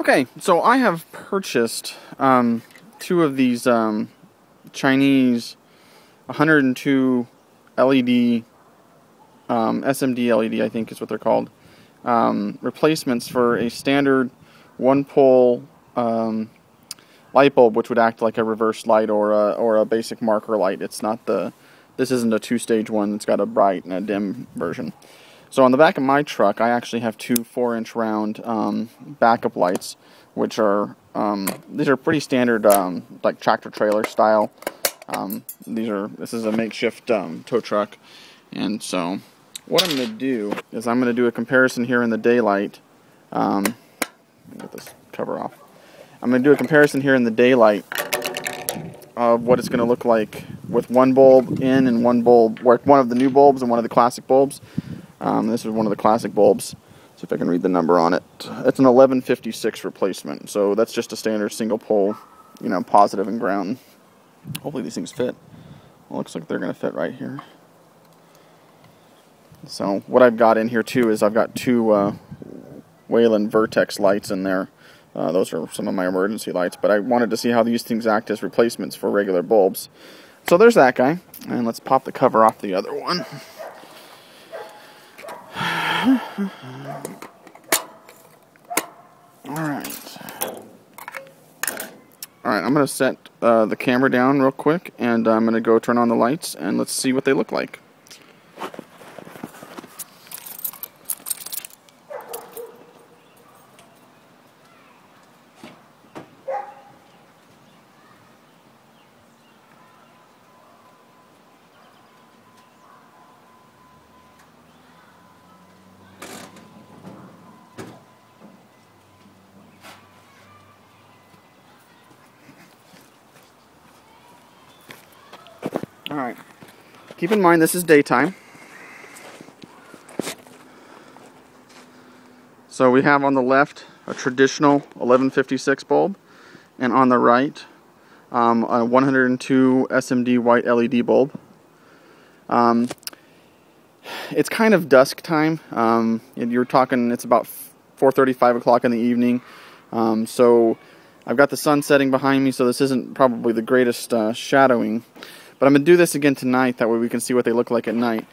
Okay, so I have purchased two of these Chinese 102 LED, SMD LED, I think is what they're called, replacements for a standard one-pole light bulb, which would act like a reverse light or a basic marker light. It's not this isn't a two-stage one. It's got a bright and a dim version. So on the back of my truck, I actually have two 4-inch round backup lights, which are these are pretty standard, like tractor trailer style. This is a makeshift tow truck, and so what I'm going to do is I'm going to do a comparison here in the daylight. Let me get this cover off. I'm going to do a comparison here in the daylight of what it's going to look like with one bulb in and one bulb, one of the new bulbs and one of the classic bulbs. This is one of the classic bulbs. See if I can read the number on it. It's an 1156 replacement, so that's just a standard single pole, positive and ground. Hopefully these things fit. Well, looks like they're going to fit right here. So what I've got in here too is I've got two Wayland Vertex lights in there. Those are some of my emergency lights, but I wanted to see how these things act as replacements for regular bulbs. So there's that guy, and let's pop the cover off the other one. Alright, I'm going to set the camera down real quick, and I'm going to go turn on the lights, and let's see what they look like. Alright, keep in mind this is daytime. So we have on the left a traditional 1156 bulb, and on the right a 102 SMD white LED bulb. It's kind of dusk time. You're talking, it's about 4:30, 5 o'clock in the evening. So I've got the sun setting behind me, so this isn't probably the greatest shadowing. But I'm going to do this again tonight, that way we can see what they look like at night.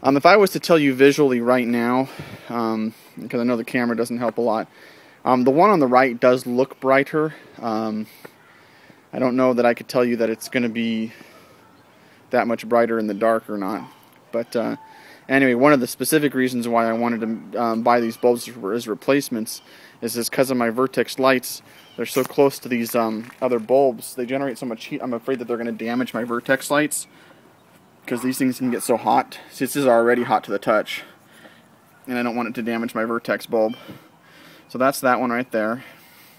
If I was to tell you visually right now, because I know the camera doesn't help a lot, the one on the right does look brighter. I don't know that I could tell you that it's going to be that much brighter in the dark or not. But anyway, one of the specific reasons why I wanted to buy these bulbs as replacements is because of my Vertex lights. They're so close to these other bulbs. They generate so much heat. I'm afraid that they're going to damage my Vertex lights, because these things can get so hot. See, this is already hot to the touch, and I don't want it to damage my Vertex bulb. So that's that one right there.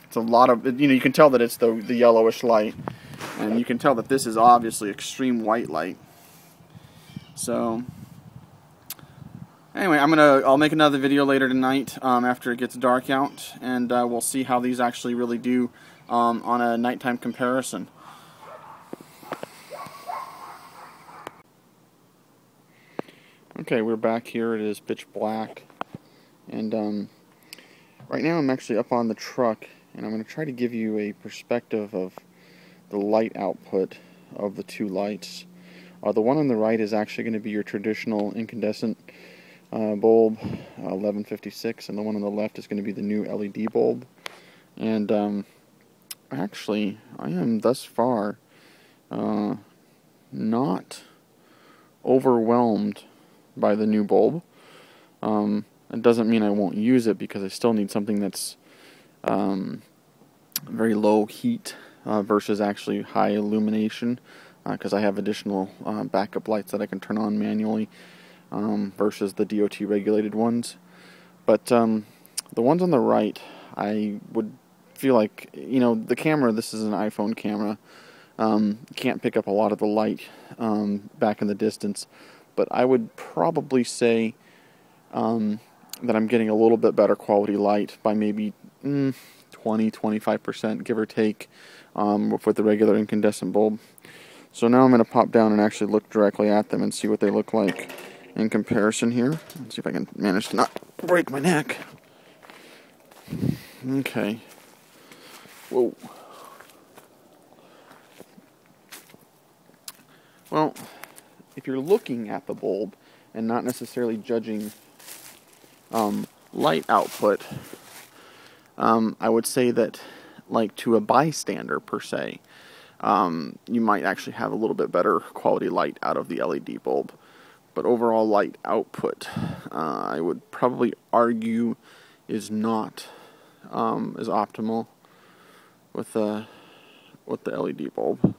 It's a lot of, you can tell that it's the yellowish light, and you can tell that this is obviously extreme white light. So anyway, I'll make another video later tonight after it gets dark out, and we'll see how these actually really do on a nighttime comparison. Okay, we're back here. It is pitch black, and right now I'm actually up on the truck, and I'm going to try to give you a perspective of the light output of the two lights. The one on the right is actually going to be your traditional incandescent bulb, 1156, and the one on the left is going to be the new LED bulb. And actually, I am thus far not overwhelmed by the new bulb. It doesn't mean I won't use it, because I still need something that's very low heat versus actually high illumination, because I have additional backup lights that I can turn on manually versus the DOT regulated ones. But the ones on the right, I would feel like, the camera, this is an iPhone camera, can't pick up a lot of the light back in the distance, but I would probably say that I'm getting a little bit better quality light by maybe 20-25%, give or take, with the regular incandescent bulb. So now I'm going to pop down and actually look directly at them and see what they look like in comparison here. Let's see if I can manage to not break my neck. Okay. Whoa. Well, if you're looking at the bulb and not necessarily judging light output, I would say that, like, to a bystander per se, you might actually have a little bit better quality light out of the LED bulb. But overall light output, I would probably argue, is not as optimal with the LED bulb.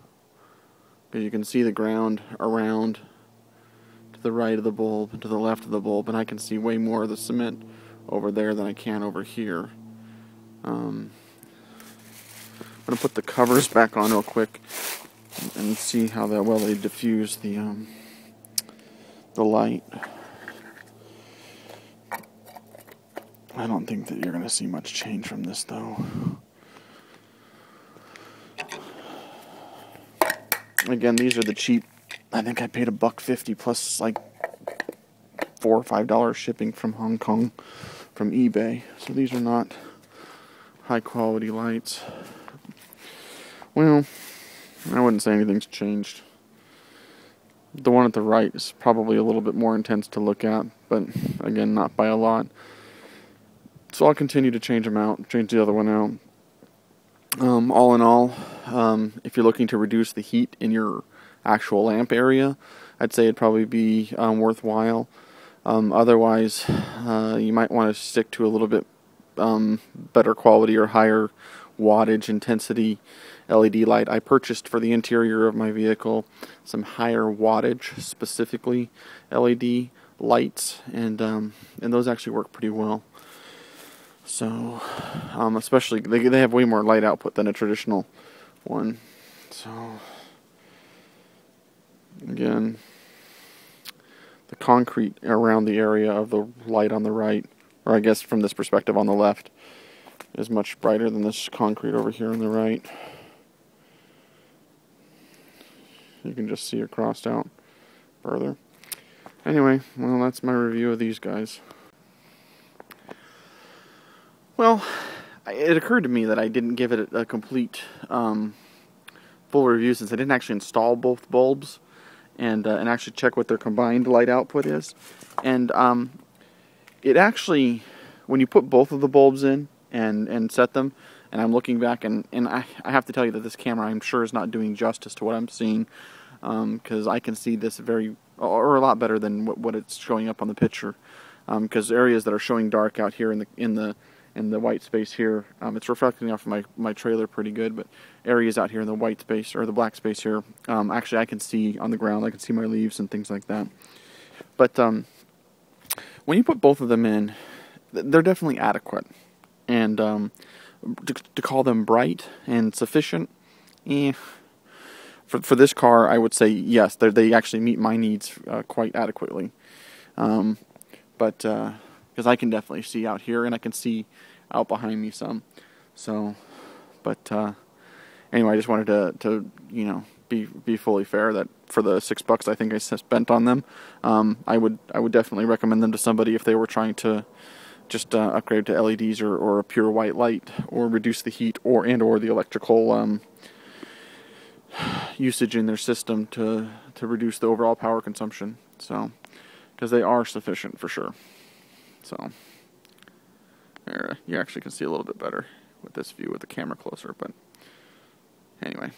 Because you can see the ground around to the right of the bulb and to the left of the bulb, and I can see way more of the cement over there than I can over here. I'm going to put the covers back on real quick and see how well they diffuse the light. I don't think that you're going to see much change from this, though. Again, these are the cheap. I think I paid $1.50 plus like $4 or $5 shipping from Hong Kong from eBay. So these are not high quality lights. Well, I wouldn't say anything's changed. The one at the right is probably a little bit more intense to look at, but again, not by a lot. So I'll continue to change them out, change the other one out. All in all, if you're looking to reduce the heat in your actual lamp area, I'd say it'd probably be worthwhile. Otherwise, you might want to stick to a little bit better quality or higher wattage intensity LED light. I purchased for the interior of my vehicle some higher wattage, specifically LED lights, and those actually work pretty well. So, especially, they have way more light output than a traditional one. So, again, the concrete around the area of the light on the right, or I guess from this perspective on the left, is much brighter than this concrete over here on the right. You can just see it crossed out further. Anyway, well, that's my review of these guys. Well, it occurred to me that I didn't give it a complete full review, since I didn't actually install both bulbs and actually check what their combined light output is. And it actually, when you put both of the bulbs in and set them, and I'm looking back, and I have to tell you that this camera, I'm sure, is not doing justice to what I'm seeing, because I can see this or a lot better than what it's showing up on the picture. Because areas that are showing dark out here in the white space here, it's reflecting off of my trailer pretty good, but areas out here in the white space, or the black space here, actually I can see on the ground, I can see my leaves and things like that. But when you put both of them in, they're definitely adequate. And to call them bright and sufficient, for this car, I would say yes, they actually meet my needs quite adequately. But because I can definitely see out here, and I can see out behind me some. So, but anyway, I just wanted to be fully fair that for the $6 I think I spent on them, I would definitely recommend them to somebody if they were trying to just upgrade to LEDs or a pure white light, or reduce the heat or the electrical usage in their system to reduce the overall power consumption. So, because they are sufficient for sure. So, there, you actually can see a little bit better with this view with the camera closer, but anyway.